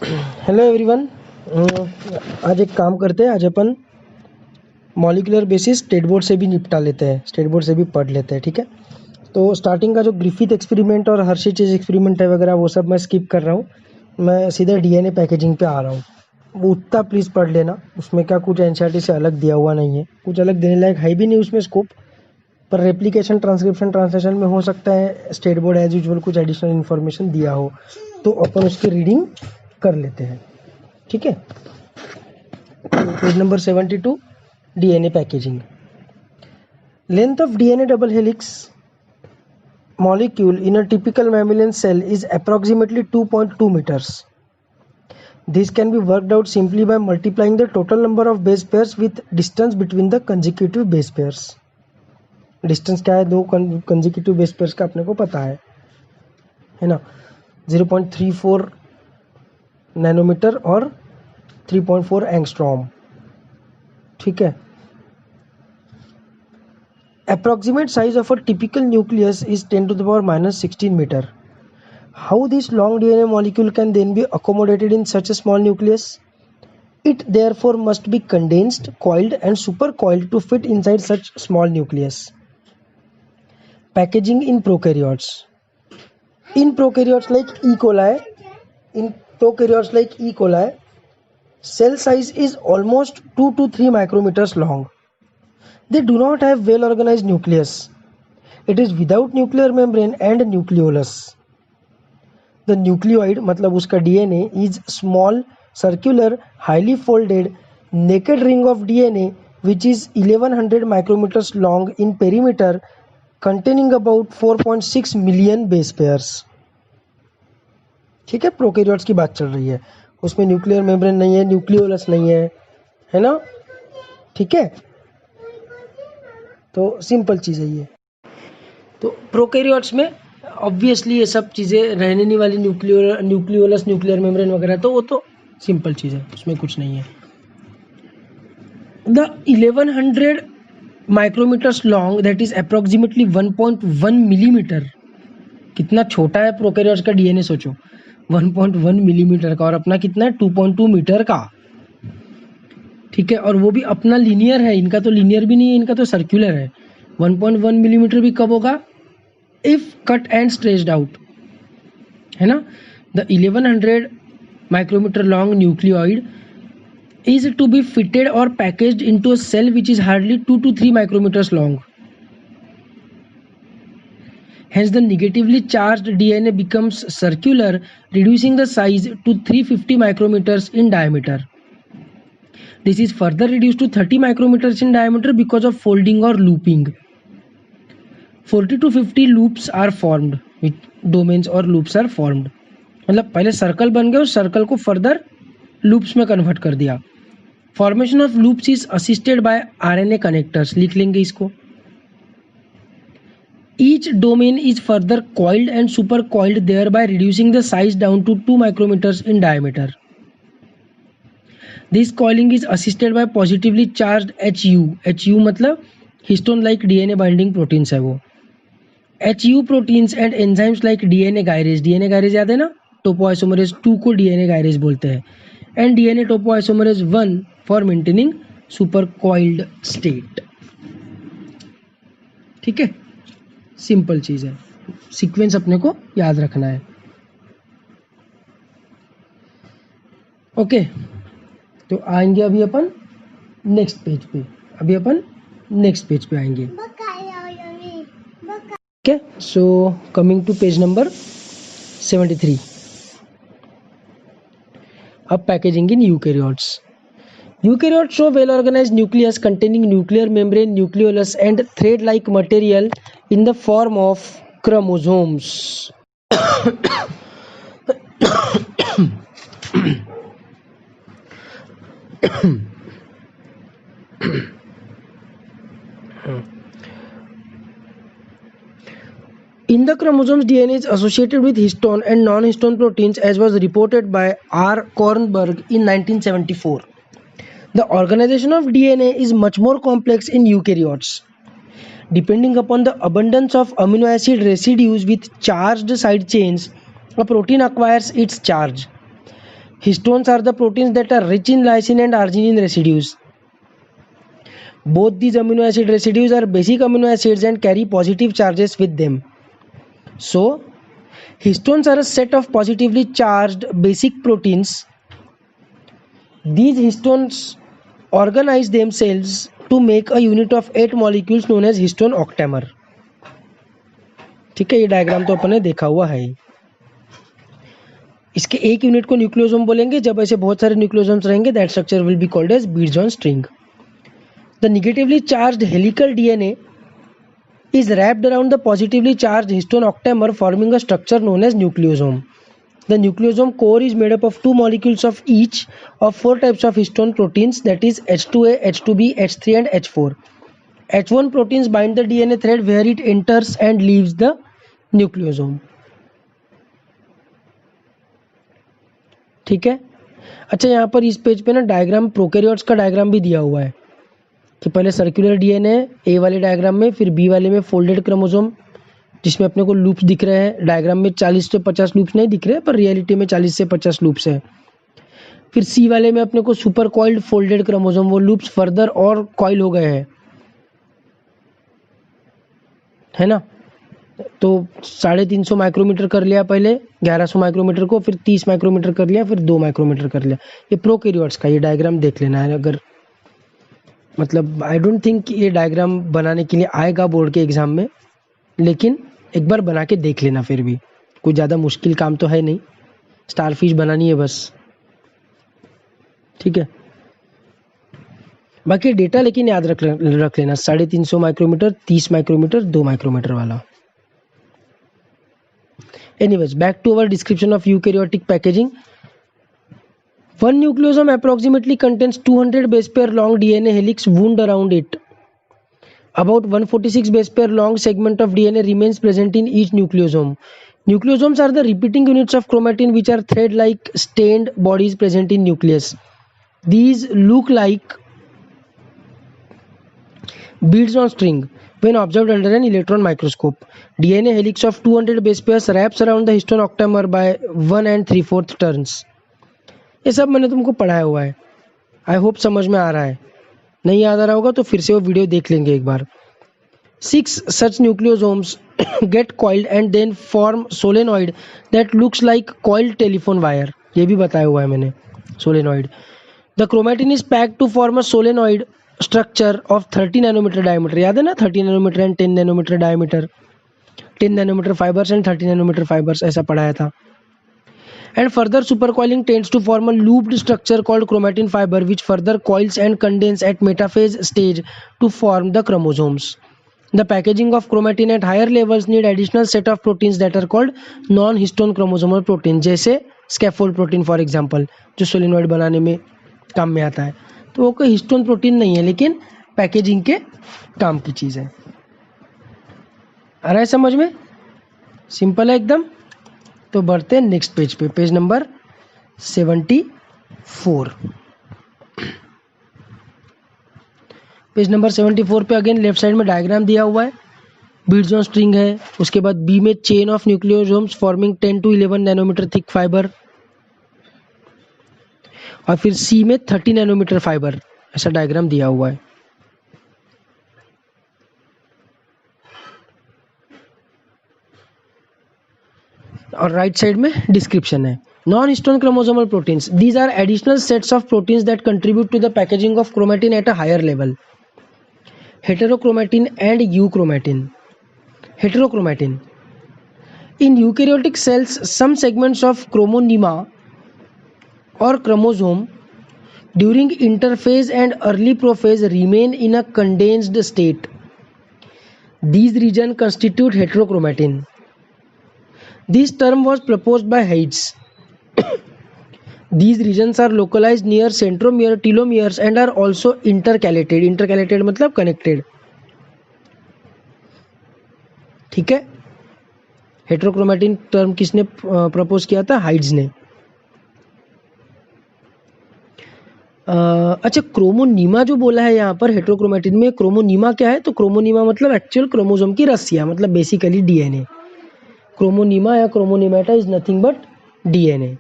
Hello everyone. आज एक काम करते हैं, आज अपन मॉलिक्यूलर बेसिस स्टेट बोर्ड से भी निपटा लेते हैं, स्टेट बोर्ड से भी पढ़ लेते हैं। ठीक है, तो स्टार्टिंग का जो ग्रिफिथ एक्सपेरिमेंट और हर्षिचेज एक्सपेरिमेंट है वगैरह वो सब मैं स्किप कर रहा हूँ। मैं सीधा डीएनए पैकेजिंग पे आ रहा हूँ। वो उतना प्लीज़ पढ़ लेना, उसमें क्या कुछ एनसीईआरटी से अलग दिया हुआ नहीं है, कुछ अलग देने लायक है भी नहीं उसमें स्कोप। पर रेप्लिकेशन, ट्रांसक्रिप्शन, ट्रांसलेशन में हो सकता है स्टेट बोर्ड एज यूजुअल कुछ एडिशनल इन्फॉर्मेशन दिया हो, तो अपन उसकी रीडिंग कर लेते हैं। ठीक है, page number 72, DNA packaging. Length of DNA double helix molecule in a typical mammalian cell is approximately 2.2 meters. This can be worked out simply by multiplying the total number of base pairs with distance between the consecutive base pairs. Distance क्या है? दो consecutive base pairs का अपने को पता है ना, 0.34 nanometre और 3.4 एंगस्ट्रॉम। ठीक है, approximate size of a typical nucleus is 10 to the power minus 16 meter. How this long DNA molecule can then be accommodated in such a small nucleus? It therefore must be condensed, coiled and supercoiled to fit inside such small nucleus. Packaging in prokaryotes. In prokaryotes like E. coli, cell size is almost 2 to 3 micrometers long. They do not have well organized nucleus. It is without nuclear membrane and nucleolus. The nucleoid मतलब उसका DNA is small, circular, highly folded, naked ring of DNA which is 1100 micrometers long in perimeter, containing about 4.6 million base pairs. ठीक है, prokaryotes की बात चल रही है, उसमें न्यूक्लियर मेम्ब्रेन नहीं है, न्यूक्लियोलस नहीं है ना। ठीक है, तो सिंपल चीज़ है ये। तो प्रोकैरियोट्स में ऑब्वियसली ये सब चीज़ें रहने नहीं वाली, न्यूक्लियोलस, न्यूक्लियर मेम्ब्रेन वगैरह, तो वो तो सिंपल चीज़ है, उसमें कुछ नहीं है। The 1100 micrometres long, that is approximately 1.1 millimetre. कितना छोटा है प्रोकैरियोट्स का डीएनए, सोचो 1.1 मिलीमीटर का, और अपना कितना है 2.2 मीटर का। ठीक है, और वो भी अपना लीनियर है, इनका तो लीनियर भी नहीं है, इनका तो सर्कुलर है। 1.1 मिलीमीटर भी कब होगा? If cut and stretched out, है ना। The 1100 micrometer long nucleoid is to be fitted or packaged into a cell which is hardly 2 to 3 micrometers long. Hence the negatively charged DNA becomes circular, reducing the size to 350 micrometers in diameter. This is further reduced to 30 micrometers in diameter because of folding or looping. 40 to 50 loops are formed, domains or loops are formed. मतलब पहले circle बन गए और circle को further loops में convert कर दिया। Formation of loops is assisted by RNA connectors, लिख लेंगे इसको। Each domain is further coiled and super coiled, thereby reducing the size down to 2 micrometres in diameter. This coiling is assisted by positively charged HU मतलब histone like DNA binding proteins है वो। HU proteins and enzymes like DNA gyrase याद है ना, topoisomerase 2 को DNA gyrase बोलते हैं, and DNA topoisomerase 1 for maintaining super coiled state. ठीक है, सिंपल चीज है, सीक्वेंस अपने को याद रखना है। ओके, तो आएंगे अभी अपन नेक्स्ट पेज पे, आएंगे। Okay, so coming to page number 73। अब packaging in eukaryotes. Eukaryotes show well-organized nucleus containing nuclear membrane, nucleolus, and thread-like material in the form of chromosomes. In the chromosomes, DNA is associated with histone and non-histone proteins, as was reported by R. Kornberg in 1974. The organization of DNA is much more complex in eukaryotes. Depending upon the abundance of amino acid residues with charged side chains, a protein acquires its charge. Histones are the proteins that are rich in lysine and arginine residues. Both these amino acid residues are basic amino acids and carry positive charges with them. So, histones are a set of positively charged basic proteins. These histones organize themselves to make a unit of 8 molecules known as histone octamer. ठीक है, ये diagram तो अपन ने देखा हुआ है. इसके एक यूनिट को न्यूक्लियोसोम बोलेंगे. जब ऐसे बहुत सारे न्यूक्लियोसोम्स रहेंगे, that structure will be called as beads on string. The negatively charged helical DNA is wrapped around the positively charged histone octamer, forming a structure known as nucleosome. The nucleosome core is made up of 2 molecules of each of 4 types of histone proteins, that is H2A, H2B, H3 and H4. H1 proteins bind the DNA thread where it enters and leaves the nucleosome. ठीक है. अच्छा, यहाँ पर इस page पे ना diagram prokaryotes का diagram भी दिया हुआ है कि पहले सर्कुलर डीएनए ए वाले डायग्राम में, फिर बी वाले में फोल्डेड क्रोमोसोम जिसमें अपने को लूप्स दिख रहे हैं. डायग्राम में 40 से 50 लूप्स नहीं दिख रहे, पर रियलिटी में 40 से 50 लूप्स है. फिर सी वाले में अपने को सुपर कॉइल्ड फोल्डेड क्रोमोसोम, वो लूप्स फर्दर और कॉइल हो गए हैं, है ना. तो 350 माइक्रोमीटर कर लिया पहले, 1100 माइक्रोमीटर को, फिर 30 माइक्रोमीटर कर लिया, फिर 2 माइक्रोमीटर कर लिया. ये प्रोकैरियोट्स का ये डायग्राम देख लेना है. अगर मतलब आई डोंट थिंक ये डायग्राम बनाने के लिए आएगा बोर्ड के एग्जाम में, लेकिन एक बार बना के देख लेना. फिर भी कोई ज़्यादा मुश्किल काम तो है नहीं, स्टारफिश बनानी है बस. ठीक है. बाकी डेटा लेकिन याद रख लेना, 350 माइक्रोमीटर, 30 माइक्रोमीटर, 2 माइक्रोमीटर वाला. Anyways, back to our description of eukaryotic packaging. One nucleosome approximately contains 200 base pair long DNA helix wound around it. About 146 base pair long segment of DNA remains present in each nucleosome. Nucleosomes are the repeating units of chromatin which are thread-like stained bodies present in nucleus. These look like beads on string when observed under an electron microscope. DNA helix of 200 base pairs wraps around the histone octamer by 1 3/4 turns. ये सब मैंने तुमको पढ़ाया हुआ है. I hope समझ में आ रहा है. नहीं याद आ रहा होगा तो फिर से वो वीडियो देख लेंगे एक बार. 6 such nucleosomes get coiled and then form solenoid that looks like coiled telephone wire. ये भी बताया हुआ है मैंने, solenoid. The chromatin is packed to form a solenoid structure of 30 nanometer diameter. याद है ना, 30 nanometer and 10 nanometer diameter. 10 nanometer fibers and 30 nanometer fibers, ऐसा पढ़ाया था. And further supercoiling tends to form a looped structure called chromatin fiber, which further coils and condenses at metaphase stage to form the chromosomes. The packaging of chromatin at higher levels need additional set of proteins that are called non-histone chromosomal protein, जैसे scaffold protein for example, जो solenoid बनाने में काम में आता है. तो वो कोई हिस्टोन प्रोटीन नहीं है, लेकिन पैकेजिंग के काम की चीज़ है. आ रहा है समझ में? सिंपल है एकदम. तो बढ़ते हैं नेक्स्ट पेज पे, पेज नंबर 74. पेज नंबर 74 पे अगेन लेफ्ट साइड में डायग्राम दिया हुआ है. बीड्स ऑन स्ट्रिंग है, उसके बाद बी में chain of nucleosomes forming 10 to 11 nanometre thick fibre, और फिर सी में 30 नैनोमीटर फाइबर. ऐसा डायग्राम दिया हुआ है. और राइट साइड में डिस्क्रिप्शन है. Non histone chromosomal proteins, these are additional sets of proteins that contribute to the packaging of chromatin at a higher level. Heterochromatin and euchromatin. Heterochromatin. In eukaryotic cells some segments of chromonema or chromosome during interphase and early prophase remain in a condensed state. These regions constitute heterochromatin. This term was proposed by Haides. These regions are localized near centromere, telomeres and are also intercalated. Intercalated मतलब connected. ठीक है. हेटेरोक्रोमेटिन term किसने propose किया था? Hides ने. अच्छा, क्रोमोनीमा जो बोला है यहाँ पर हेटेरोक्रोमेटिन में, क्रोमोनीमा क्या है? तो क्रोमोनीमा मतलब एक्चुअल क्रोमोसोम की रस्सियाँ, मतलब बेसिकली डीएनए. क्रोमोनीमा या chromonemata is nothing but DNA.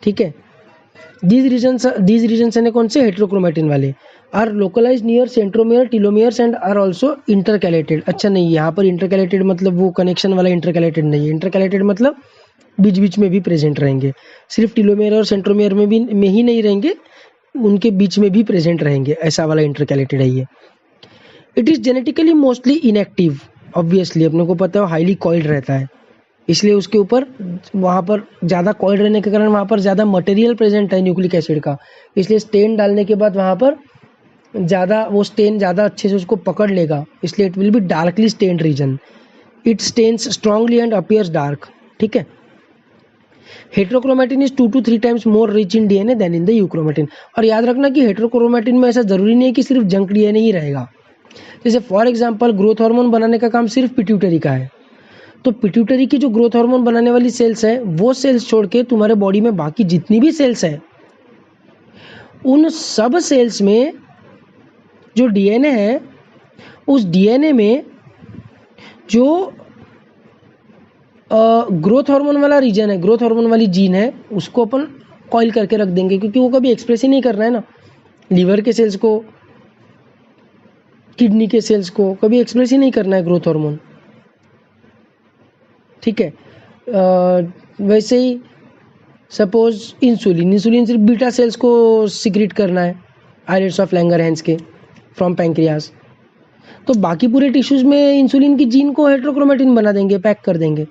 ठीक है. these regions है कौन से हेट्रोक्रोमेटिन वाले are localize near centromere telomeres and are also intercalated. अच्छा नहीं, यहाँ पर इंटरकैलेटेड मतलब वो कनेक्शन वाला इंटरकैलेटेड नहीं है। इंटरकैलेटेड मतलब बीच बीच में भी प्रेजेंट रहेंगे, सिर्फ टीलोमियर और सेंट्रोमियर में ही नहीं रहेंगे, उनके बीच में भी प्रेजेंट रहेंगे, ऐसा वाला इंटरकैलेटेड है ये। It is genetically mostly inactive, obviously अपने को पता है हाईली कॉइल्ड रहता है, इसलिए उसके ऊपर वहाँ पर ज़्यादा कॉइल्ड रहने के कारण वहाँ पर ज़्यादा मटेरियल प्रेजेंट है न्यूक्लिक एसिड का, इसलिए स्टेन डालने के बाद वहाँ पर ज़्यादा वो स्टेन ज़्यादा अच्छे से उसको पकड़ लेगा, इसलिए it will be darkly stained region. It stains strongly and appears dark. ठीक है। Heterochromatin is 2 to 3 times more rich in DNA than in the euchromatin. और याद रखना कि हेट्रोक्रोमेटिन में ऐसा जरूरी नहीं है कि सिर्फ जंक डीएनए ही रहेगा। जैसे फॉर एग्जांपल ग्रोथ हार्मोन बनाने का काम सिर्फ पिट्यूटरी का है, तो पिट्यूटरी की जो ग्रोथ हार्मोन बनाने वाली सेल्स है वो सेल्स छोड़ के तुम्हारे बॉडी में बाकी जितनी भी सेल्स है उन सब सेल्स में जो डीएनए है उस डीएनए में जो ग्रोथ हार्मोन वाला रीजन है, ग्रोथ हार्मोन वाली जीन है, उसको अपन कॉइल करके रख देंगे, क्योंकि वो कभी एक्सप्रेस ही नहीं करना है ना। लीवर के सेल्स को, किडनी के सेल्स को कभी एक्सप्रेस ही नहीं करना है ग्रोथ हार्मोन। ठीक है। वैसे ही सपोज इंसुलिन सिर्फ बीटा सेल्स को सिक्रीट करना है, आइलेट्स ऑफ लैंगरहैंस के फ्रॉम पैंक्रियास, तो बाकी पूरे टिश्यूज में इंसुलिन की जीन को हेट्रोक्रोमेटिन बना देंगे, पैक कर देंगे।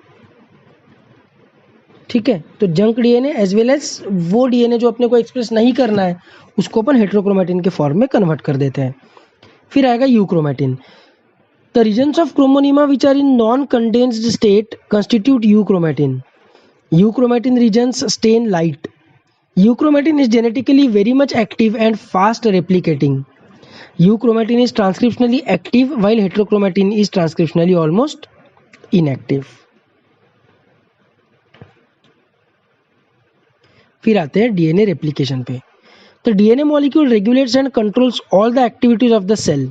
ठीक है। तो junk DNA as well as वो डीएनए जो अपने को एक्सप्रेस नहीं करना है उसको अपन हेट्रोक्रोमेटिन के फॉर्म में कन्वर्ट कर देते हैं। फिर आएगा euchromatin. The regions of chromonema which are in non condensed state constitute euchromatin. Euchromatin regions stain light. Euchromatin is genetically very much active and fast replicating. Euchromatin is transcriptionally active while heterochromatin is transcriptionally almost inactive. फिर आते हैं DNA replication पे। The DNA molecule regulates and controls all the activities of the cell.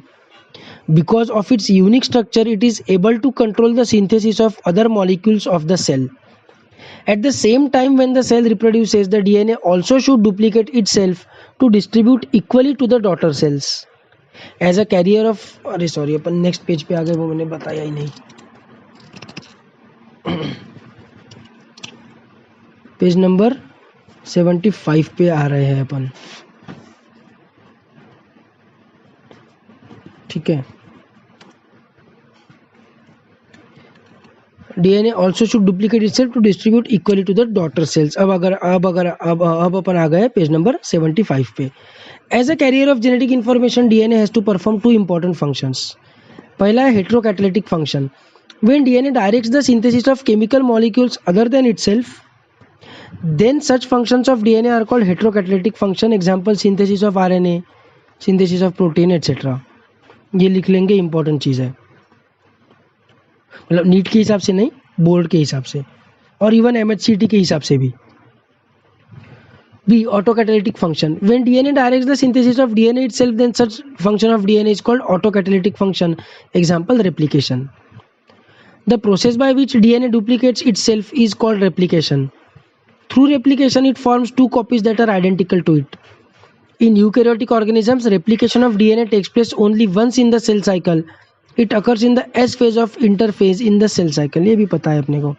Because of its unique structure, it is able to control the synthesis of other molecules of the cell. At the same time, when the cell reproduces, the DNA also should duplicate itself to distribute equally to the daughter cells. As a carrier of, अरे sorry अपन next page पे आ गए, वो मैंने बताया ही नहीं। Page number 75 पे आ रहे हैं अपन। ठीक है। DNA also should duplicate itself to distribute equally to the daughter cells. अब अपन आ गए पेज नंबर 75 पे। As a carrier of genetic information, DNA has to perform two important functions. पहला है heterocatalytic function. When DNA directs the synthesis of chemical molecules other than itself, then such functions of DNA are called heterocatalytic function. Example, synthesis of RNA, synthesis of protein, etc. ये लिख लेंगे, important चीज़ है, मतलब NEET के हिसाब से नहीं, board के हिसाब से और इवन एमएचसीटी के हिसाब से भी। B autocatalytic function. When DNA directs the synthesis of DNA itself, then such function of DNA is called autocatalytic function. Example, replication. The process by which DNA duplicates itself is called replication. Through replication it forms two copies that are identical to it. In eukaryotic organisms, replication of DNA takes place only once in the cell cycle. It occurs in the S phase of interphase in the cell cycle. ये भी पता है अपने को।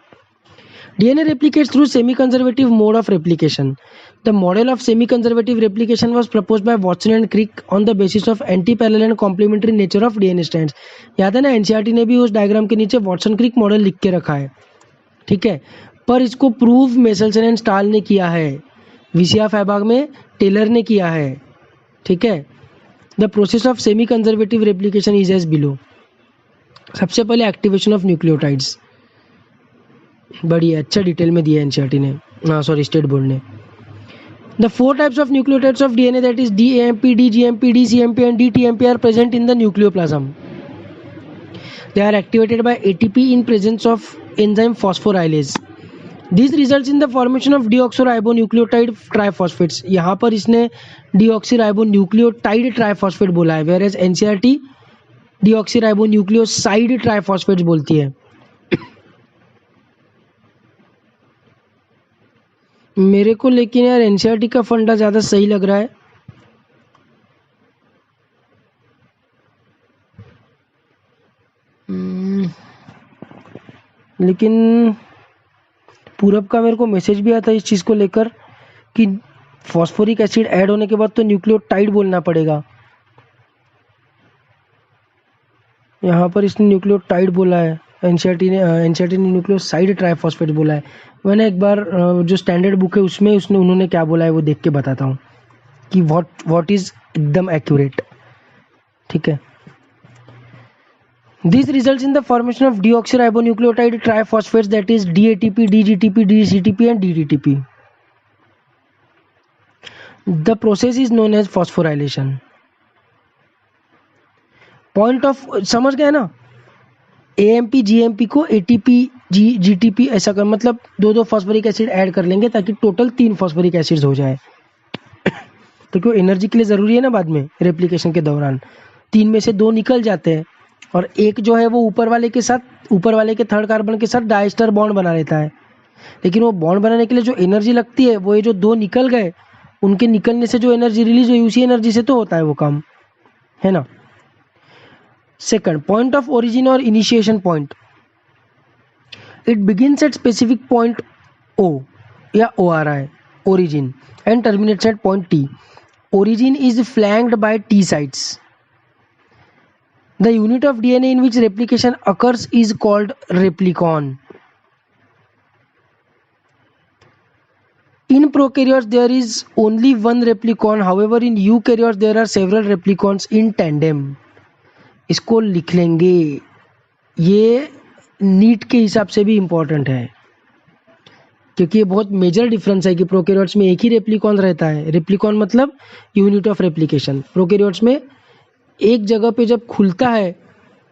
DNA replicates through semi-conservative mode of replication. The model of semi-conservative replication was proposed by Watson and Crick on the basis of anti-parallel and complementary nature of DNA strands. याद है ना, NCERT ने भी उस डायग्राम के नीचे Watson Crick model लिख के रखा है। ठीक है। पर इसको प्रूव मेसलसन एंड स्टाल ने किया है, विसिया फैबाग में टेलर ने किया है। ठीक है। The process of semi conservative replication is as below. सबसे पहले एक्टिवेशन ऑफ न्यूक्लियोटाइड्स, बड़ी अच्छा डिटेल में दिया एनसीईआरटी ने, स्टेट बोर्ड ने। The 4 types of nucleotides of DNA, that is dAMP, dGMP, dCMP and dTMP are present in the nucleoplasm. They are activated by ATP in presence of enzyme phosphorylase. This results in the formation of deoxyribonucleotide triphosphates. यहाँ पर इसने deoxyribonucleotide triphosphate बोला है, whereas NCERT deoxyribonucleoside triphosphates बोलती है। मेरे को लेकिन यार एनसीईआरटी का फंडा ज़्यादा सही लग रहा है। लेकिन पूरब का मेरे को मैसेज भी आता है इस चीज़ को लेकर कि फॉस्फोरिक एसिड ऐड होने के बाद तो न्यूक्लियोटाइड बोलना पड़ेगा। यहाँ पर इसने न्यूक्लियोटाइड बोला है, एनसीईआरटी ने न्यूक्लियोसाइड ट्राइफॉस्फेट बोला है। मैंने एक बार जो स्टैंडर्ड बुक है उसमें उन्होंने क्या बोला है वो देख के बताता हूँ कि व्हाट इज एकदम एक्यूरेट। ठीक है। This results in the formation of deoxyribonucleotide triphosphates that is dATP, dGTP, dCTP and dDTP. The process is known as phosphorylation. Point of समझ गए ना, एएमपी जीएमपी को एटीपी जीटीपी ऐसा कर, मतलब दो दो फॉस्फोरिक एसिड ऐड कर लेंगे ताकि टोटल 3 फॉस्फोरिक एसिड्स हो जाए। तो क्यों एनर्जी के लिए ज़रूरी है ना, बाद में रेप्लिकेशन के दौरान 3 में से 2 निकल जाते हैं और एक जो है वो ऊपर वाले के थर्ड कार्बन के साथ डाइस्टर बॉन्ड बना लेता है। लेकिन वो बॉन्ड बनाने के लिए जो एनर्जी लगती है वो ये जो 2 निकल गए उनके निकलने से जो एनर्जी रिलीज हुई उसी एनर्जी से तो होता है वो काम, है ना। सेकंड, पॉइंट ऑफ ओरिजिन और initiation point. It begins at specific point O या ORI origin and terminates at point T. Origin is flanked by T sites. The unit of DNA in which replication occurs is called replicon. In prokaryotes there is only one replicon. However, in eukaryotes there are several replicons in tandem. इसको लिख लेंगे, ये NEET के हिसाब से भी important है क्योंकि ये बहुत मेजर डिफरेंस है कि प्रोकैरियोट्स में एक ही रेप्लिकॉन रहता है। रेप्लिकॉन मतलब यूनिट ऑफ रेप्लिकेशन। प्रोकैरियोट्स में एक जगह पे जब खुलता है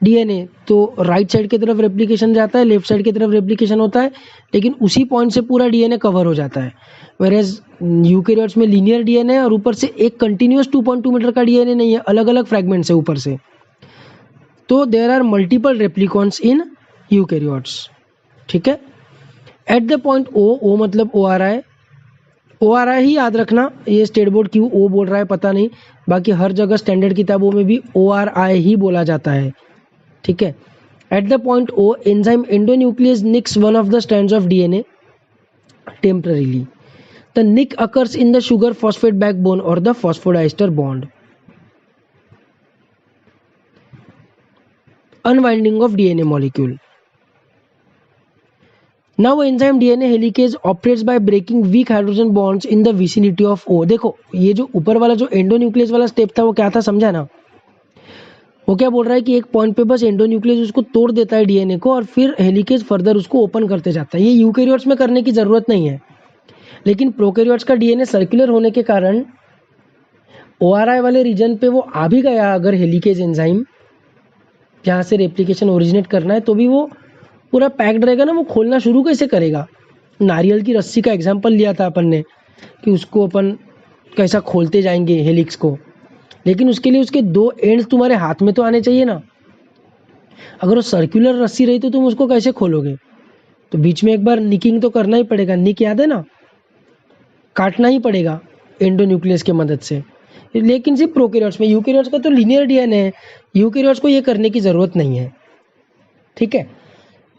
डीएनए तो राइट साइड की तरफ रेप्लिकेशन जाता है, लेफ्ट साइड की तरफ रेप्लिकेशन होता है, लेकिन उसी पॉइंट से पूरा डीएनए कवर हो जाता है। वेरेज यूकैरियोट्स में लीनियर डीएनए है और ऊपर से एक कंटिन्यूअस 2.2 मीटर का डीएनए नहीं है, अलग अलग फ्रैगमेंट्स है ऊपर से। तो there are multiple replicons in eukaryotes. ठीक है। एट द पॉइंट ओ मतलब ORI ही याद रखना, ये स्टेट बोर्ड क्यों ओ बोल रहा है पता नहीं, बाकी हर जगह स्टैंडर्ड किताबों में भी ORI ही बोला जाता है। ठीक है। At the point O enzyme endonuclease nicks one of the strands of DNA temporarily. The nick occurs in the sugar phosphate backbone और the phosphodiester bond. Unwinding of DNA molecule. Now enzyme DNA helicase operates by breaking weak hydrogen bonds in the vicinity of O. देखो ये जो ऊपर वाला जो endonuclease वाला step था वो क्या था समझा ना। वो क्या बोल रहा है कि एक पॉइंट पे बस एंडोन्यूक्लियस उसको तोड़ देता है डीएनए को और फिर हेलिकेज फर्दर उसको ओपन करते जाता है। ये यूकैरियोट्स में करने की जरूरत नहीं है, लेकिन प्रोकैरियोट्स का डीएनए सर्कुलर होने के कारण ORI वाले रीजन पे वो आ भी गया अगर हेलिकेज एंजाइम जहाँ से रेप्लिकेशन ओरिजिनेट करना है तो भी वो पूरा पैक्ड रहेगा ना, वो खोलना शुरू कैसे करेगा। नारियल की रस्सी का एग्जाम्पल लिया था अपन ने कि उसको अपन कैसा खोलते जाएंगे हेलिक्स को, लेकिन उसके लिए उसके 2 एंड्स तुम्हारे हाथ में तो आने चाहिए ना। अगर वो सर्कुलर रस्सी रही तो तुम उसको कैसे खोलोगे। तो बीच में एक बार निकिंग तो करना ही पड़ेगा, निक याद है ना, काटना ही पड़ेगा एंडोन्यूक्लियस की मदद से। लेकिन सिर्फ प्रोकैरियोट्स में, यूकैरियोट्स का तो लीनियर डीएनए है, यूकैरियोट्स को ये करने की जरूरत नहीं है। ठीक है।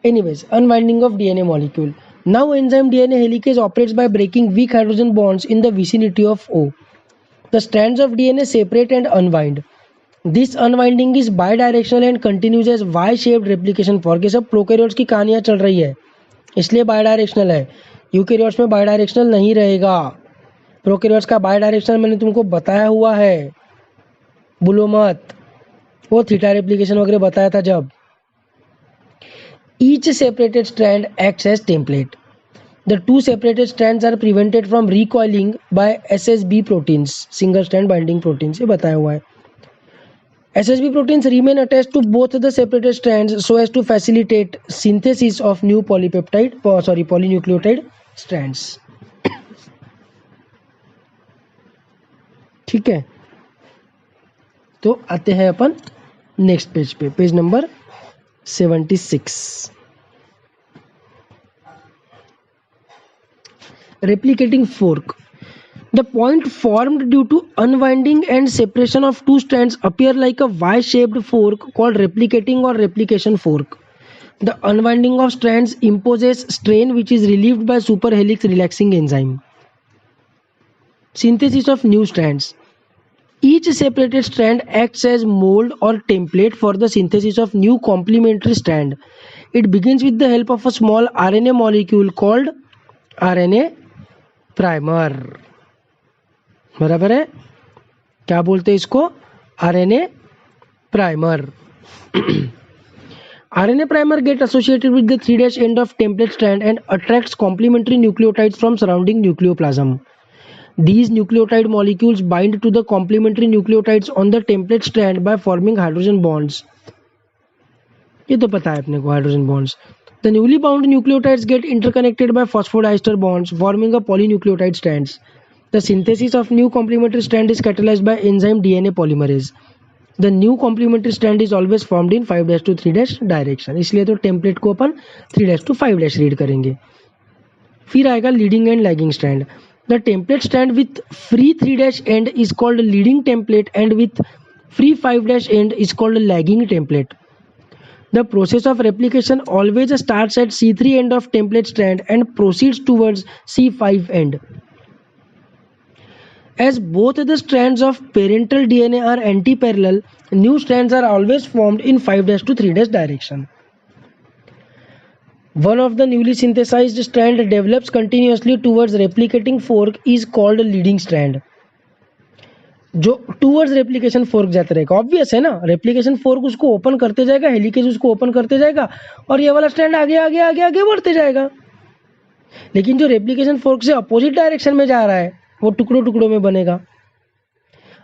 Anyways, unwinding of DNA molecule. Now enzyme DNA helicase operates by breaking weak hydrogen bonds in the vicinity of O. The strands of DNA separate and unwind. This unwinding is bidirectional and continues as Y-shaped replication fork. ये सब prokaryotes की कहानियां चल रही है इसलिए bidirectional है। Eukaryotes में बायडायरेक्शनल नहीं रहेगा। प्रोकैरियोट्स का बायडायरेक्शनल मैंने तुमको बताया हुआ है, भूलो मत, वो थीटा रेप्लिकेशन वगैरह बताया था जब। Each separated strand acts as template. The 2 separated strands are prevented from recoiling by SSB proteins, single strand binding proteins. ये बताया हुआ है। SSB proteins remain attached to both the separated strands so as to facilitate synthesis of new polynucleotide strands. ठीक है। तो आते हैं अपन next page पे, page number 76। replicating fork. The point formed due to unwinding and separation of two strands appear like a Y-shaped fork called replicating or replication fork. The unwinding of strands imposes strain which is relieved by superhelix relaxing enzyme. Synthesis of new strands. Each separated strand acts as mold or template for the synthesis of new complementary strand. It begins with the help of a small RNA molecule called RNA primer. बराबर है, क्या बोलते हैं इसको? RNA primer. RNA primer get associated with the 3' end of template strand and attracts complementary nucleotides from surrounding nucleoplasm. These nucleotide molecules bind to the complementary nucleotides on the template strand by forming hydrogen bonds. ये तो पता है अपने को, hydrogen bonds. The newly bound nucleotides get interconnected by phosphodiester bonds, forming a polynucleotide strands. The synthesis of new complementary strand is catalyzed by enzyme DNA polymerase. The new complementary strand is always formed in 5' to 3' direction. इसलिए तो template को अपन 3' to 5' read करेंगे. फिर आएगा leading and lagging strand. The template strand with free 3' end is called leading template and with free 5' end is called lagging template. The process of replication always starts at C3 end of template strand and proceeds towards C5 end. As both the strands of parental DNA are anti-parallel, new strands are always formed in 5' to 3' direction. One of the newly synthesized strand develops continuously towards replicating fork is called leading strand. जो towards replication fork जाता रहेगा, obvious है ना, replication fork उसको open करते जाएगा, helicase उसको open करते जाएगा और ये वाला स्ट्रैंड आगे आगे आगे आगे बढ़ते जाएगा. लेकिन जो रेप्लिकेशन फोर्क से अपोजिट डायरेक्शन में जा रहा है वो टुकड़ों टुकड़ों में बनेगा.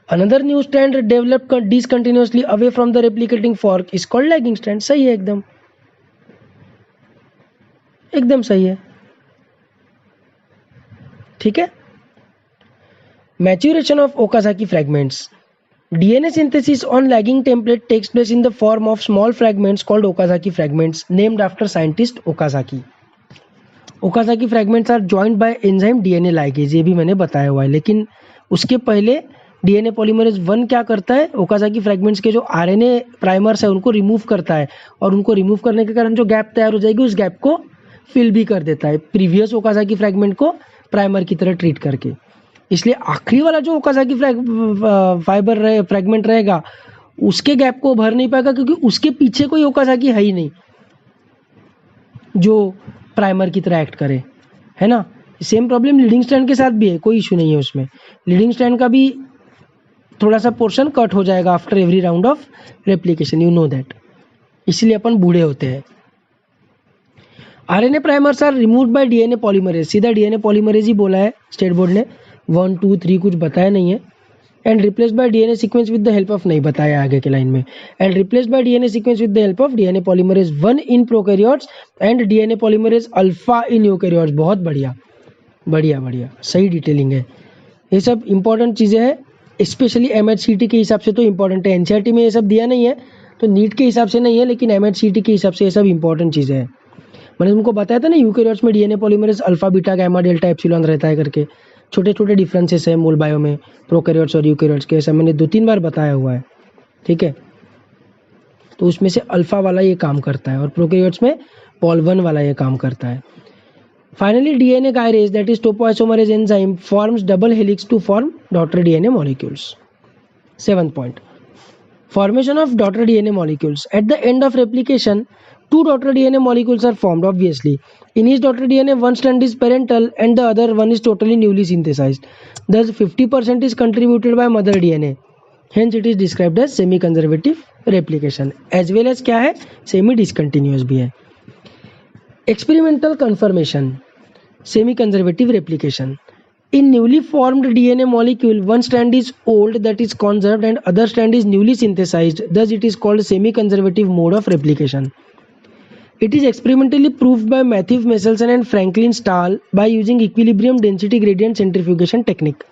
Another new strand develop discontinuously away from the replicating fork is called lagging strand. सही है, एकदम एकदम सही है. ठीक है. Maturation of Okazaki fragments. DNA synthesis on lagging template takes place in the form of small fragments called Okazaki fragments, named after scientist Okazaki. Okazaki fragments are joined by enzyme DNA ligase. ये भी मैंने बताया हुआ है, लेकिन उसके पहले DNA polymerase 1 क्या करता है, ओकाजाकी फ्रैगमेंट्स के जो RNA प्राइमर्स है उनको रिमूव करता है और उनको रिमूव करने के कारण जो गैप तैयार हो जाएगी उस गैप को फिल भी कर देता है प्रीवियस ओकाजाकी फ्रैगमेंट को प्राइमर की तरह ट्रीट करके. इसलिए आखिरी वाला जो ओकाजाकी फाइबर फ्रैगमेंट रहेगा उसके गैप को भर नहीं पाएगा, क्योंकि उसके पीछे कोई ओकाजाकी है ही नहीं जो प्राइमर की तरह एक्ट करे, है ना. सेम प्रॉब्लम लीडिंग स्ट्रैंड के साथ भी है, कोई इशू नहीं है उसमें. लीडिंग स्ट्रैंड का भी थोड़ा सा पोर्शन कट हो जाएगा after every round of replication, you know that. इसलिए अपन बूढ़े होते हैं. RNA primers are removed by DNA polymerase. सीधा डीएनए पॉलीमरेज ही बोला है स्टेट बोर्ड ने, 1 2 3 कुछ बताया नहीं है. And replaced by DNA sequence with the help of, नहीं बताया आगे के लाइन में. And replaced by DNA sequence with the help of DNA polymerase 1 in prokaryotes and DNA polymerase alpha in eukaryotes. बहुत बढ़िया बढ़िया बढ़िया, सही डिटेलिंग है. ये सब इंपॉर्टेंट चीज़ें हैं, स्पेशली एमएचसीटी के हिसाब से तो इंपॉर्टेंट है. एनसीईआरटी में ये सब दिया नहीं है तो नीट के हिसाब से नहीं है, लेकिन एमएचसीटी के हिसाब से ये सब इंपॉर्टेंट चीज़ें हैं. मैंने तुमको बताया था ना यूकैरियोट्स में DNA polymerase alpha beta gamma delta epsilon रहता है करके. छोटे छोटे डिफरेंसेस है मूल बायो में प्रोकैरियोट्स और यूकैरियोट्स के, ऐसा मैंने 2-3 बार बताया हुआ है. ठीक है, तो उसमें से अल्फा वाला ये काम करता है और प्रोकैरियोट्स में पॉल 1 वाला ये काम करता है. Finally, DNA gyrase, that is topoisomerase enzyme, forms double helix to form daughter DNA molecules. 7th point. Formation of daughter DNA molecules. At the end of replication, 2 daughter DNA molecules are formed, obviously. In each daughter DNA, one strand is parental and the other one is totally newly synthesized. Thus, 50% is contributed by mother DNA. Hence, it is described as semi-conservative replication. As well as क्या है, semi-discontinuous भी है. Experimental confirmation, semi-conservative replication. In newly formed DNA molecule, one strand is old, that is conserved, and other strand is newly synthesized. Thus, it is called semi-conservative mode of replication. It is experimentally proved by Matthew Meselson and Franklin Stahl by using equilibrium density gradient centrifugation technique.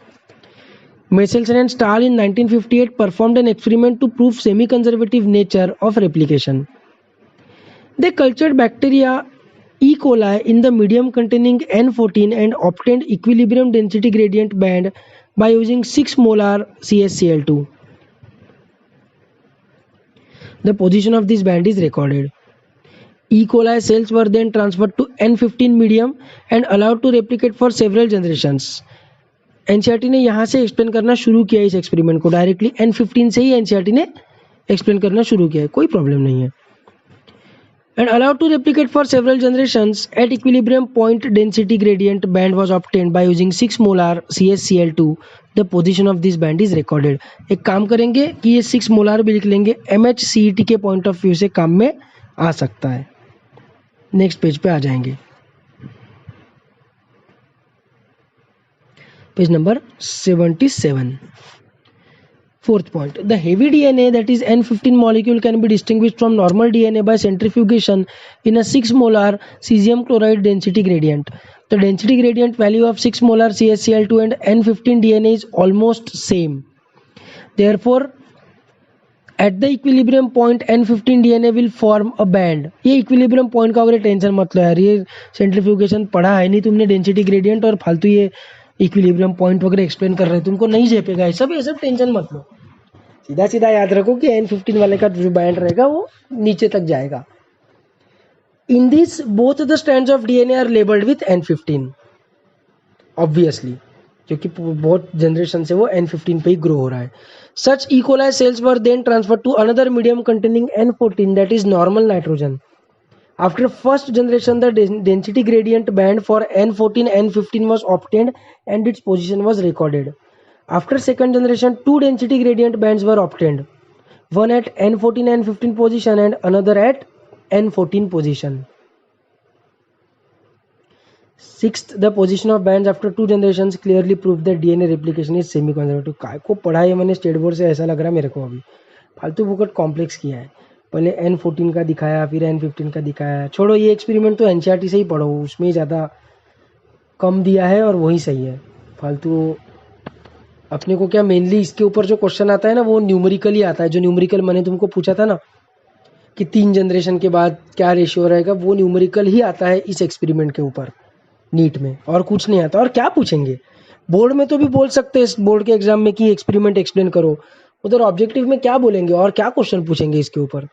Meselson and Stahl in 1958 performed an experiment to prove semi-conservative nature of replication. They cultured bacteria E. coli in the medium containing N14 and obtained equilibrium density gradient band by using 6 molar CaCl2. The position of this band is recorded. E. coli cells were then transferred to N15 medium and allowed to replicate for several generations. NCERT ने यहाँ से explain करना शुरू किया इस experiment को, directly N15 से ही NCERT ने एक्सप्लेन करना शुरू किया है, कोई प्रॉब्लम नहीं है. And allowed to replicate for several generations at equilibrium point density gradient band was obtained by using 6 molar CaCl2. The position of this band is recorded. एक काम करेंगे कि ये 6 मोलार भी लिख लेंगे, MHCET के पॉइंट ऑफ व्यू से काम में आ सकता है. नेक्स्ट पेज पे आ जाएंगे, page number 77. Fourth point, the heavy DNA, that is N15 molecule, can be distinguished from normal DNA by centrifugation in a 6 molar cesium chloride density gradient. The density gradient value of 6 molar CaCl2 and N15 DNA is almost same. Therefore, at the equilibrium point N15 DNA will form a band. ये equilibrium point का वगैरह tension मत लो यार, ये centrifugation पढ़ा है नहीं तुमने, density gradient और फालतू ये इक्विलिब्रियम पॉइंट वगैरह एक्सप्लेन कर रहे हैं, तुमको नहीं झेपेगा ये सब टेंशन मत लो. सीधा सीधा याद रखो कि N15 वाले का जो बैंड रहेगा वो नीचे तक जाएगा. In this both the strands of DNA are labelled with N15, obviously क्योंकि बहुत जनरेशन से वो N15 पे ही ग्रो हो रहा है. सच E. coli cells were then transferred to another medium containing N14, that is normal nitrogen. After first generation, the density gradient band for N14 N15 was obtained and its position was recorded. After second generation, 2 density gradient bands were obtained, one at N14 N15 position and another at N14 position. Sixth, the position of bands after 2 generations clearly proved that DNA replication is semi-conservative. काय को पढ़ा है मैंने state board से, ऐसा लग रहा है मेरे को अभी फालतू बुकट कॉम्प्लेक्स किया है. पहले N14 का दिखाया, फिर N15 का दिखाया. छोड़ो, ये एक्सपेरिमेंट तो एनसीईआरटी से ही पढ़ो, उसमें ही ज़्यादा कम दिया है और वही सही है. फालतू अपने को क्या, मेनली इसके ऊपर जो क्वेश्चन आता है ना वो न्यूमेरिकल ही आता है. जो न्यूमेरिकल मैंने तुमको पूछा था ना कि 3 जनरेशन के बाद क्या रेशियो रहेगा, वो न्यूमेरिकल ही आता है इस एक्सपेरिमेंट के ऊपर नीट में, और कुछ नहीं आता. और क्या पूछेंगे बोर्ड में, तो भी बोल सकते हैं बोर्ड के एग्जाम में कि एक्सपेरिमेंट एक्सप्लेन करो, उधर ऑब्जेक्टिव में क्या बोलेंगे और क्या क्वेश्चन पूछेंगे इसके ऊपर.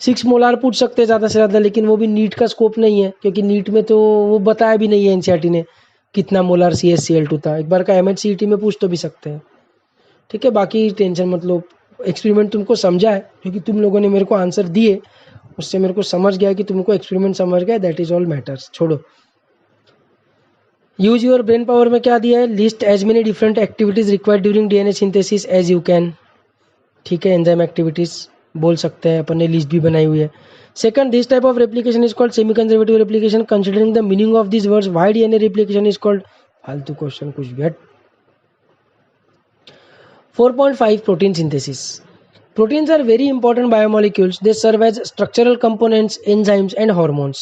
6 मोलार पूछ सकते हैं ज़्यादा से ज़्यादा, लेकिन वो भी नीट का स्कोप नहीं है क्योंकि नीट में तो वो बताया भी नहीं है एनसीईआरटी ने कितना मोलार CaCl2 था. एक बार का MHCET में पूछ तो भी सकते हैं, ठीक है. बाकी टेंशन मतलब एक्सपेरिमेंट तुमको समझा है क्योंकि तुम लोगों ने मेरे को आंसर दिए, उससे मेरे को समझ गया कि तुमको एक्सपेरिमेंट समझ गया, दैट इज ऑल मैटर्स. छोड़ो. यूज योर ब्रेन पावर में क्या दिया है, list as many different activities required during DNA synthesis as you can. ठीक है, एंजाइम एक्टिविटीज बोल सकते हैं, अपन ने लिस्ट भी बनाई हुई है. Second, this type of replication is called semi conservative replication. Considering the meaning of this words, why DNA replication is called, फालतू क्वेश्चन कुछ भी. 4.5 protein synthesis. Proteins are very important biomolecules. They serve as structural components, enzymes and hormones.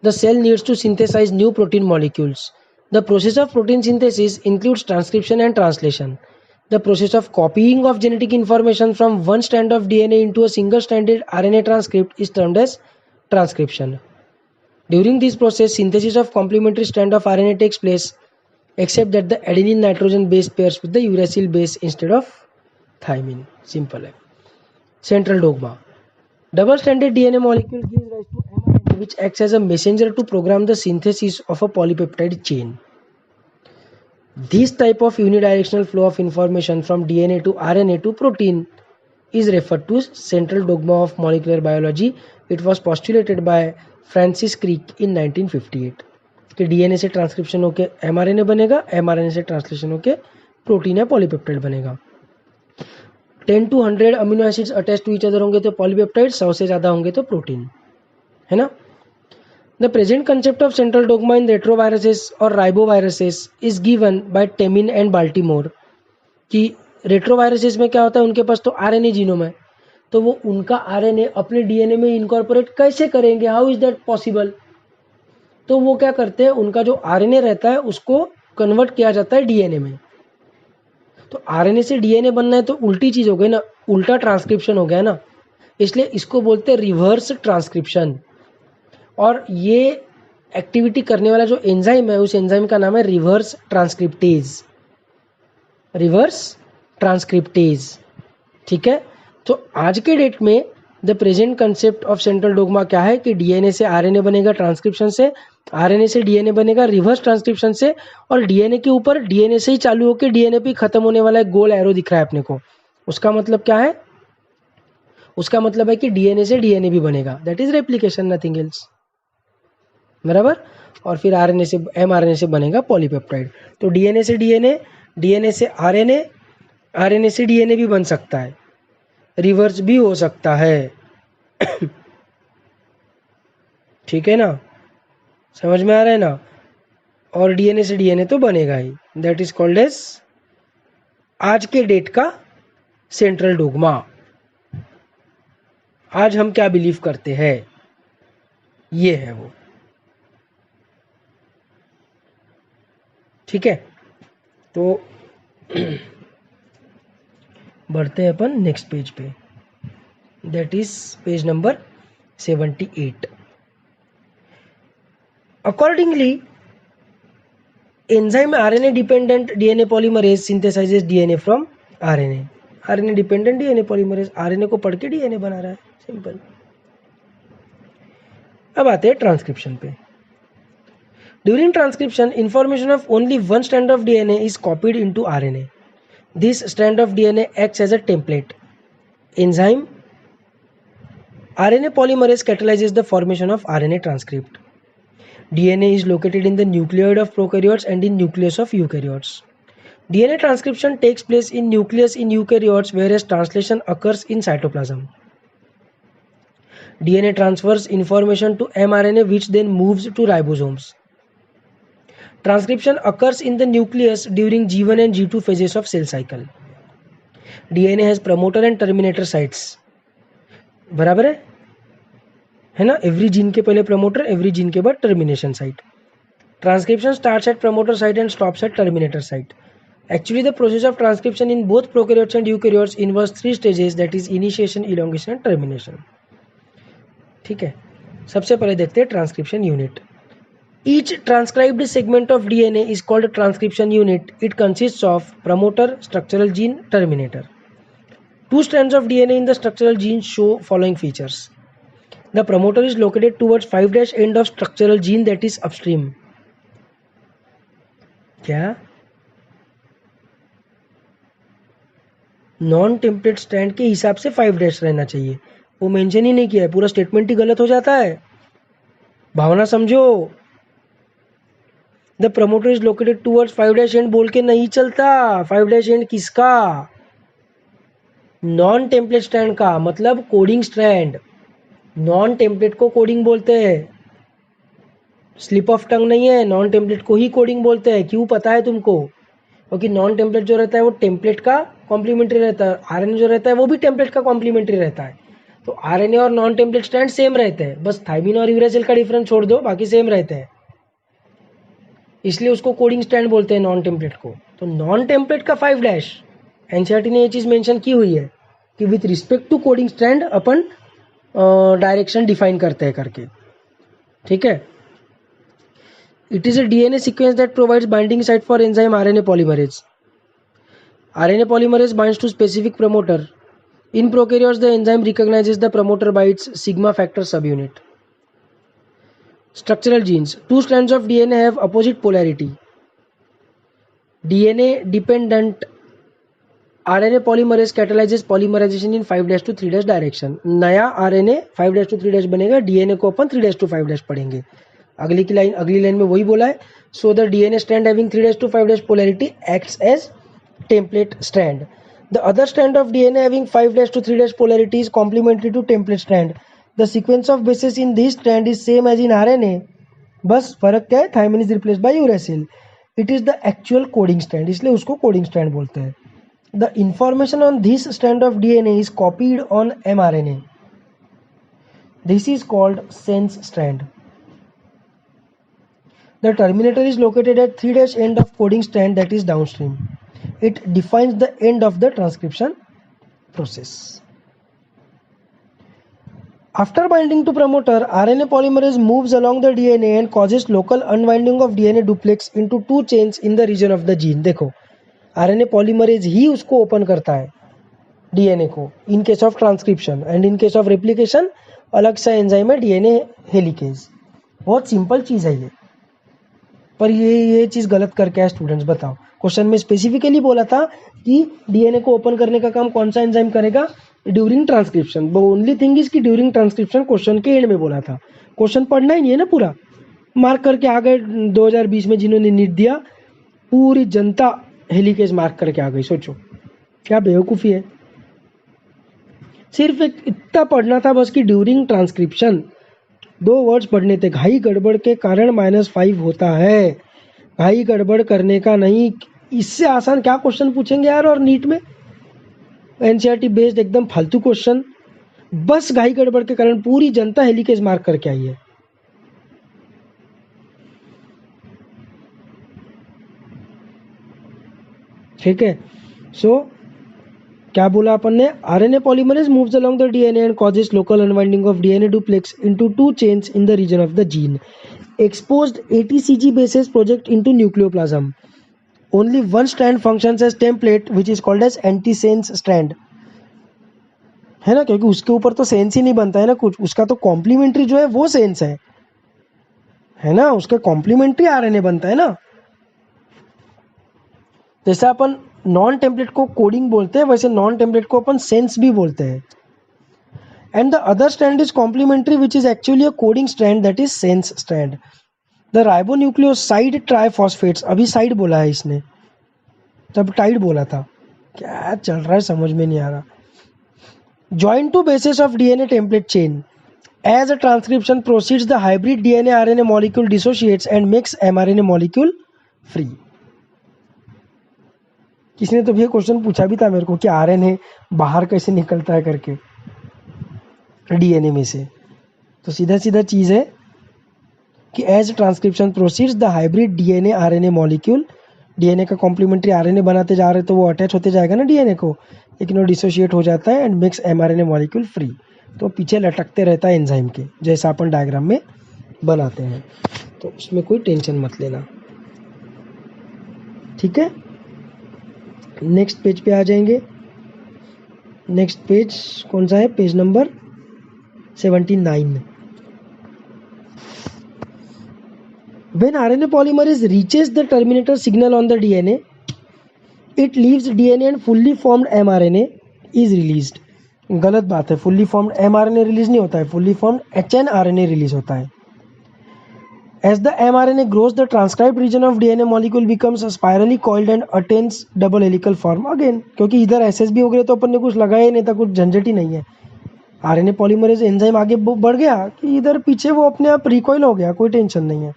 The cell needs to synthesize new protein molecules. The process of protein synthesis includes transcription and translation. The process of copying of genetic information from one strand of DNA into a single-stranded RNA transcript is termed as transcription. During this process, synthesis of complementary strand of RNA takes place, except that the adenine nitrogen base pairs with the uracil base instead of thymine. Simple है. Central dogma. Double-stranded DNA molecule gives rise to mRNA, which acts as a messenger to program the synthesis of a polypeptide chain. This type of unidirectional flow of information from DNA to RNA to protein is referred to as central dogma of molecular biology. It was postulated by Francis Crick in 1958. कि DNA से transcription होके mRNA बनेगा, mRNA से translation होके protein या polypeptide बनेगा. 10 to 100 amino acids attach to each other होंगे तो पॉलीपेप्टाइड, 100 से ज़्यादा होंगे तो प्रोटीन, है ना. The present concept of central dogma in retroviruses और riboviruses is given by Temin and Baltimore. कि रेट्रोवायरसेस में क्या होता है, उनके पास तो आरएनए जीनोम है, तो वो उनका आरएनए अपने डीएनए में इनकॉर्पोरेट कैसे करेंगे, हाउ इज दैट पॉसिबल. तो वो क्या करते हैं, उनका जो आरएनए रहता है उसको कन्वर्ट किया जाता है डीएनए में. तो आरएनए से डीएनए बनना है तो उल्टी चीज हो गई ना, उल्टा ट्रांसक्रिप्शन हो गया ना, इसलिए इसको बोलते हैं रिवर्स ट्रांसक्रिप्शन. और ये एक्टिविटी करने वाला जो एंजाइम है उस एंजाइम का नाम है रिवर्स ट्रांसक्रिप्टेज। रिवर्स ट्रांसक्रिप्टेज, ठीक है। तो आज के डेट में the present concept of central dogma क्या है कि डीएनए से आरएनए बनेगा ट्रांसक्रिप्शन से, आरएनए से डीएनए बनेगा रिवर्स ट्रांसक्रिप्शन से, और डीएनए के ऊपर डीएनए से ही चालू होकर डीएनए पे खत्म होने वाला एक गोल एरो दिख रहा है अपने को। उसका मतलब क्या है? उसका मतलब है कि डीएनए से डीएनए भी बनेगा, that is replication, nothing else, बराबर। और फिर आरएनए से एमआरएनए से बनेगा पॉलीपेप्टाइड। तो डीएनए से डीएनए, डीएनए से आरएनए, आरएनए से डीएनए भी बन सकता है, रिवर्स भी हो सकता है। ठीक है ना, समझ में आ रहा है ना। और डीएनए से डीएनए तो बनेगा ही, दैट इज कॉल्ड एज आज के डेट का सेंट्रल डोग्मा। आज हम क्या बिलीव करते हैं, ये है वो, ठीक है। तो बढ़ते हैं अपन नेक्स्ट पेज पे, that is page number 78। Accordingly enzyme RNA dependent DNA polymerase synthesises DNA from RNA. RNA dependent DNA polymerase RNA को पढ़ के डीएनए बना रहा है, सिंपल। अब आते हैं ट्रांसक्रिप्शन पे। During transcription information of only one strand of DNA is copied into RNA. This strand of DNA acts as a template. Enzyme RNA polymerase catalyzes the formation of RNA transcript. DNA is located in the nucleoid of prokaryotes and in nucleus of eukaryotes. DNA transcription takes place in nucleus in eukaryotes, whereas translation occurs in cytoplasm. DNA transfers information to mRNA, which then moves to ribosomes. Transcription occurs in the nucleus during G1 and G2 phases of cell cycle. DNA has promoter and terminator sites. बराबर है ना। Every gene के पहले promoter, every gene के बाद termination site. Transcription starts at promoter site and stops at terminator site. Actually, the process of transcription in both prokaryotes and eukaryotes involves 3 stages, that is initiation, elongation and termination. ठीक है, सबसे पहले देखते हैं transcription unit. Each transcribed segment of DNA is called a transcription unit. It consists of promoter, structural gene, terminator. 2 strands of DNA in the structural gene show following features. The promoter is located towards 5' end of structural gene, that is upstream. क्या? Non template stand के हिसाब से 5' रहना चाहिए, वो mention ही नहीं किया है, पूरा स्टेटमेंट ही गलत हो जाता है, भावना समझो. The promoter is located towards 5' and बोल के नहीं चलता. 5' एंड किसका? नॉन टेम्पलेट स्टैंड का, मतलब कोडिंग स्ट्रैंड. नॉन टेम्पलेट को कोडिंग बोलते हैं, स्लिप ऑफ टंग नहीं है, नॉन टेम्पलेट को ही कोडिंग बोलते हैं. क्यों पता है तुमको? क्योंकि नॉन टेम्पलेट जो रहता है वो टेम्पलेट का कॉम्प्लीमेंट्री रहता है, आरएनए जो रहता है वो भी टेम्पलेट का कॉम्प्लीमेंट्री रहता है. तो आरएनए और नॉन टेम्पलेट स्टैंड सेम रहते हैं, बस थाइमिन और यूरेसिल का डिफरेंस छोड़ दो, बाकी सेम रहते हैं, इसलिए उसको कोडिंग स्टैंड बोलते हैं नॉन टेम्पलेट को. तो नॉन टेम्पलेट का 5' एनसीईआरटी ने ये चीज़ मेंशन की हुई है कि with respect to coding strand अपन डायरेक्शन डिफाइन करते हैं करके. ठीक है. It is a DNA sequence that provides binding site for enzyme RNA polymerase. RNA polymerase binds to specific promoter. In prokaryotes, the enzyme recognizes the promoter by its sigma factor subunit. Structural genes. 2 strands of DNA have opposite polarity. DNA dependent RNA polymerase catalyzes polymerization in 5' to 3' direction. नया RNA 5' to 3' बनेगा, DNA को अपन 3' to 5' पढ़ेंगे. अगली line में वही बोला है. So the DNA strand having 3' to 5' polarity acts as template strand. The other strand of DNA having 5' to 3' polarity is complementary to template strand. The sequence of bases in this strand is same as in RNA, बस फर्क क्या है, thymine is replaced by uracil. It is the actual coding strand, इसलिए उसको coding strand बोलते हैं. The information on this strand of DNA is copied on mRNA. This is called sense strand. The terminator is located at 3' end of coding strand, that is downstream. It defines the end of the transcription process. After binding to promoter, RNA polymerase moves along the DNA and causes local unwinding of DNA duplex into two chains in the region of the gene. देखो RNA polymerase ही उसको open करता है DNA को in case of transcription and in case of replication अलग सा enzyme है DNA helicase. बहुत simple चीज़ है ये, पर ये चीज़ गलत करके है स्टूडेंट्स. बताओ, क्वेश्चन में स्पेसिफिकली बोला था कि डीएनए को ओपन करने का काम कौन सा एंजाइम करेगा during transcription. Only thing is कि ड्यूरिंग ट्रांसक्रिप्शन क्वेश्चन के एंड में बोला था. क्वेश्चन पढ़ना ही नहीं है ना पूरा, मार्क करके आ गए. 2020 में जिन्होंने नीट दिया पूरी जनता हेलिकेज मार्क करके आ गई. सोचो क्या बेवकूफ़ी है. सिर्फ एक इतना पढ़ना था बस कि ड्यूरिंग ट्रांसक्रिप्शन 2 वर्ड्स पढ़ने थे. घाई गड़बड़ के कारण -5 होता है. घाई गड़बड़ करने का नहीं. इससे आसान क्या क्वेश्चन पूछेंगे यार. और नीट में एनसीईआरटी बेस्ड एकदम फालतू क्वेश्चन. बस घाई गड़बड़ के कारण पूरी जनता हेलिकेज मार्क करके आई है. ठीक है. सो क्या बोला अपन ने. RNA polymerase moves along the DNA and causes local unwinding of DNA duplex into 2 chains in the region of the gene. Exposed ATCG bases project into nucleoplasm. Only one strand functions as template which is called as antisense strand. है ना, क्योंकि उसके ऊपर तो sense ही नहीं बनता है ना कुछ. उसका तो कॉम्प्लीमेंट्री जो है वो सेंस है ना. उसके कॉम्प्लीमेंट्री आरएनए बनता है ना. जैसे अपन नॉन टेम्पलेट को कोडिंग बोलते हैं वैसे नॉन टेम्पलेट को अपन सेंस भी बोलते हैं. And the other strand is complementary which is actually a coding strand that is sense strand. The ribonucleoside triphosphates. अभी साइड बोला है इसने, तब टाइड बोला था. क्या चल रहा है समझ में नहीं आ रहा. Join to bases of DNA template chain. As a transcription proceeds the hybrid DNA RNA molecule dissociates and makes mRNA molecule free. किसने तो भैया क्वेश्चन पूछा भी था मेरे को कि आरएनए बाहर कैसे निकलता है करके डीएनए में से. तो सीधा सीधा चीज़ है कि as transcription proceeds the hybrid DNA RNA molecule. DNA का कॉम्प्लीमेंट्री आरएनए बनाते जा रहे तो वो अटैच होते जाएगा ना डीएनए को, लेकिन वो डिसोशिएट हो जाता है and makes mRNA molecule free. तो पीछे लटकते रहता है एंजाइम के, जैसा अपन डायग्राम में बनाते हैं. तो उसमें कोई टेंशन मत लेना. ठीक है, नेक्स्ट पेज पे आ जाएंगे. नेक्स्ट पेज कौन सा है, page number 79. When RNA polymerase reaches the terminator signal on the DNA, it leaves DNA and fully formed mRNA is released. गलत बात है. फुल्ली फॉर्म्ड mRNA रिलीज नहीं होता है, फुल्ली फॉर्म्ड hnRNA रिलीज होता है. As the mRNA grows, the transcribed region of DNA molecule becomes spirally coiled and attains double helical form. Again, क्योंकि इधर SSB हो गए तो अपन ने कुछ लगाया ही नहीं था, कुछ झंझट ही नहीं है. RNA polymerase एंजाइम आगे बढ़ गया कि इधर पीछे वो अपने आप रिकॉइल हो गया, कोई टेंशन नहीं है.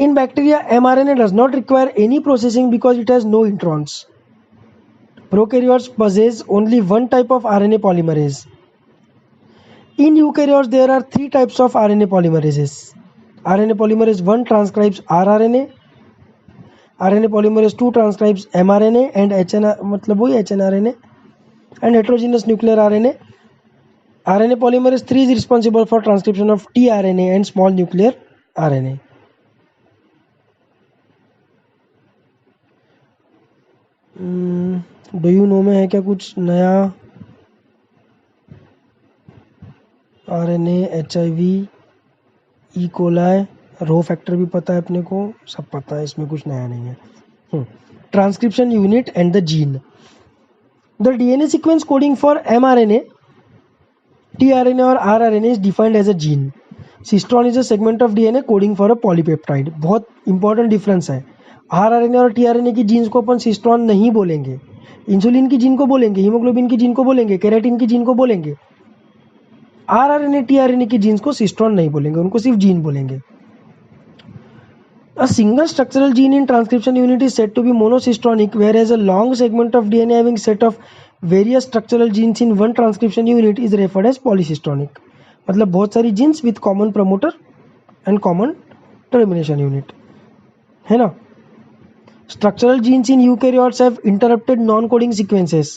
In bacteria, mRNA does not require any processing because it has no introns. Prokaryotes possess only one type of RNA polymerase. In eukaryotes, there are 3 types of RNA polymerases. RNA polymerase 1 transcribes rRNA, RNA polymerase 2 transcribes mRNA and मतलब वही hnRNA and heterogeneous nuclear RNA. RNA polymerase 3 is responsible for transcription of tRNA and small nuclear RNA. Do you know में है क्या कुछ नया. RNA, HIV, E coli, rho factor भी पता है अपने को, सब पता है, इसमें कुछ नया नहीं है. Transcription unit and the gene. The DNA sequence coding for mRNA, tRNA और rRNA is defined as a gene. Cistron is a segment of DNA coding for a polypeptide. बहुत इंपॉर्टेंट डिफरेंस है. आरआरएनए और tRNA की genes को अपन cistron नहीं बोलेंगे. Insulin की जीन को बोलेंगे, हीमोग्लोबिन की जीन को बोलेंगे, केराटिन की जीन को बोलेंगे. आरआरएनए टीआरएनए की जीन्स को सिस्ट्रॉन नहीं बोलेंगे, उनको सिर्फ जीन बोलेंगे. A single structural gene in transcription unit is said to be monocistronic, whereas a long segment of DNA having set of various structural genes in one transcription unit is referred as polycistronic. मतलब बहुत सारी jeans with common promoter and common termination unit, है ना. Structural genes in eukaryotes have interrupted non-coding sequences.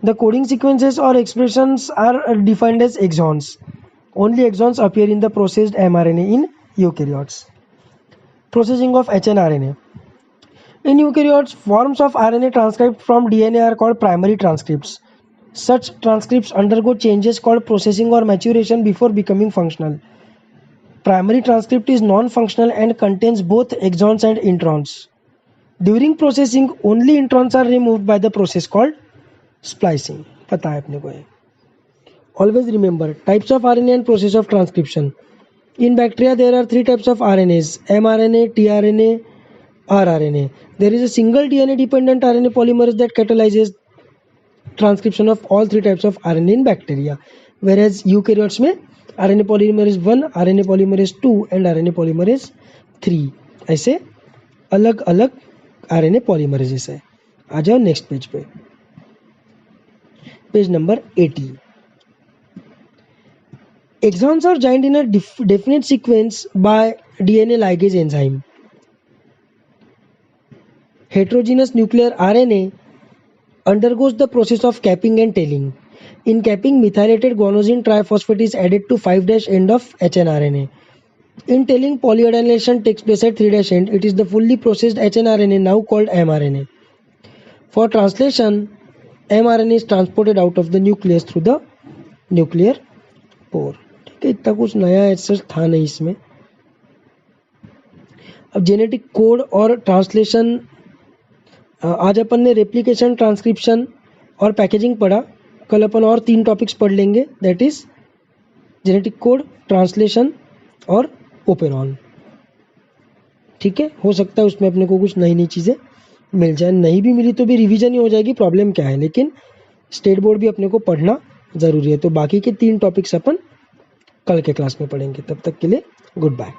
The coding sequences or expressions are defined as exons. Only exons appear in the processed mRNA in eukaryotes. Processing of hnRNA. In eukaryotes, forms of RNA transcribed from DNA are called primary transcripts. Such transcripts undergo changes called processing or maturation before becoming functional. Primary transcript is non-functional and contains both exons and introns. During processing, only introns are removed by the process called splicing. पता है अपने को ये. Always remember types of RNA and process of transcription. In bacteria, there are 3 types of RNAs: mRNA, tRNA, rRNA. There is a single DNA-dependent RNA polymerase that catalyzes transcription of all 3 types of RNA in bacteria. Whereas eukaryotes में RNA polymerase 1, RNA polymerase 2 and RNA polymerase 3 ऐसे अलग अलग RNA polymerases है. आ जाओ next page पे, page number 80. Exons are joined in a definite sequence by DNA ligase enzyme. Heterogeneous nuclear RNA undergoes the process of capping and tailing. In capping, methylated guanosine triphosphate is added to 5' end of hnRNA. In tailing, polyadenylation takes place at 3' end. It is the fully processed hnRNA now called mRNA. For translation, mRNA is transported out of the nucleus through the nuclear pore. ठीक है, इतना कुछ नया ऐसा था नहीं इसमें. अब जेनेटिक कोड और ट्रांसलेशन, आज अपन ने रेप्लिकेशन, ट्रांसक्रिप्शन और पैकेजिंग पढ़ा. कल अपन और 3 टॉपिक्स पढ़ लेंगे, that is genetic code, translation और ओपेरॉन. ठीक है, हो सकता है उसमें अपने को कुछ नई नई चीज़ें मिल जाए. नहीं भी मिली तो भी रिवीजन ही हो जाएगी, प्रॉब्लम क्या है. लेकिन स्टेट बोर्ड भी अपने को पढ़ना ज़रूरी है. तो बाकी के 3 टॉपिक्स अपन कल के क्लास में पढ़ेंगे. तब तक के लिए गुड बाय.